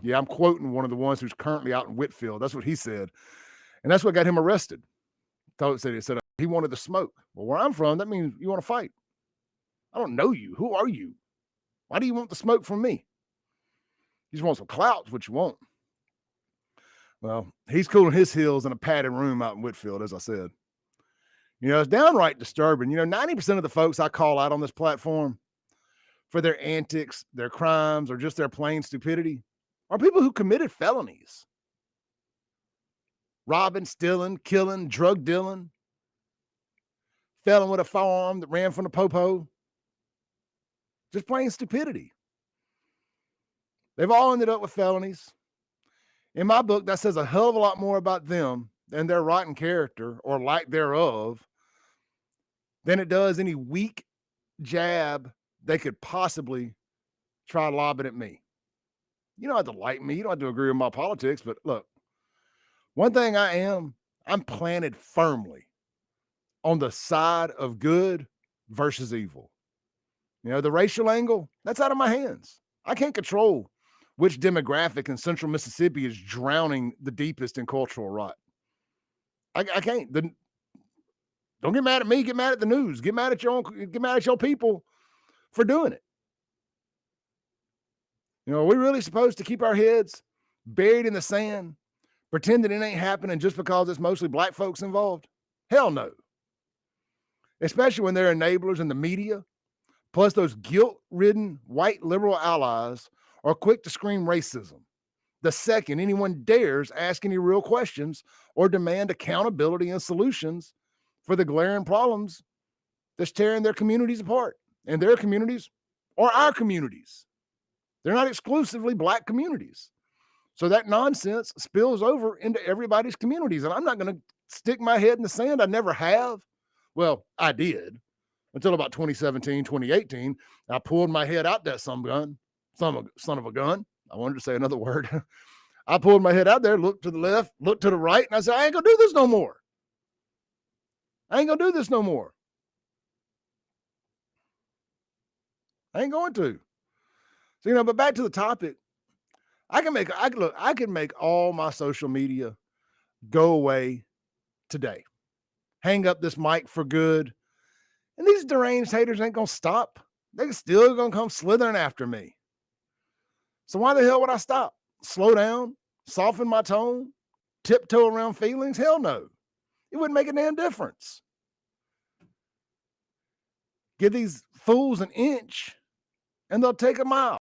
Yeah, I'm quoting one of the ones who's currently out in Whitfield. That's what he said. And that's what got him arrested. Said he wanted to smoke. Well, where I'm from, that means you want to fight. I don't know you. Who are you? Why do you want the smoke from me? You just want some clout, what you want. Well, he's cooling his heels in a padded room out in Whitfield, as I said. It's downright disturbing. 90% of the folks I call out on this platform for their antics, their crimes, or just their plain stupidity are people who committed felonies. Robbing, stealing, killing, drug dealing, felon with a firearm that ran from the popo. Just plain stupidity. They've all ended up with felonies. In my book, that says a hell of a lot more about them and their rotten character or lack thereof than it does any weak jab they could possibly try lobbing at me. You don't have to like me. You don't have to agree with my politics. But look, one thing I'm planted firmly on the side of good versus evil. The racial angle, that's out of my hands. I can't control which demographic in central Mississippi is drowning the deepest in cultural rot. I can't. Don't get mad at me. Get mad at the news. Get mad at your people for doing it. Are we really supposed to keep our heads buried in the sand, pretending it ain't happening just because it's mostly black folks involved? Hell no. Especially when they're enablers in the media, plus those guilt-ridden white liberal allies are quick to scream racism the second anyone dares ask any real questions or demand accountability and solutions for the glaring problems that's tearing their communities apart. And their communities are our communities. They're not exclusively black communities. So that nonsense spills over into everybody's communities. And I'm not going to stick my head in the sand. I never have. Well, I did until about 2017, 2018. I pulled my head out that son of a gun. I wanted to say another word. I pulled my head out there, looked to the left, looked to the right, and I said, I ain't going to do this no more. I ain't going to do this no more. I ain't going to. So, but back to the topic. I can make all my social media go away today. Hang up this mic for good. And these deranged haters ain't going to stop. They're still going to come slithering after me. So why the hell would I stop? Slow down, soften my tone, tiptoe around feelings? Hell no. It wouldn't make a damn difference. Give these fools an inch and they'll take a mile.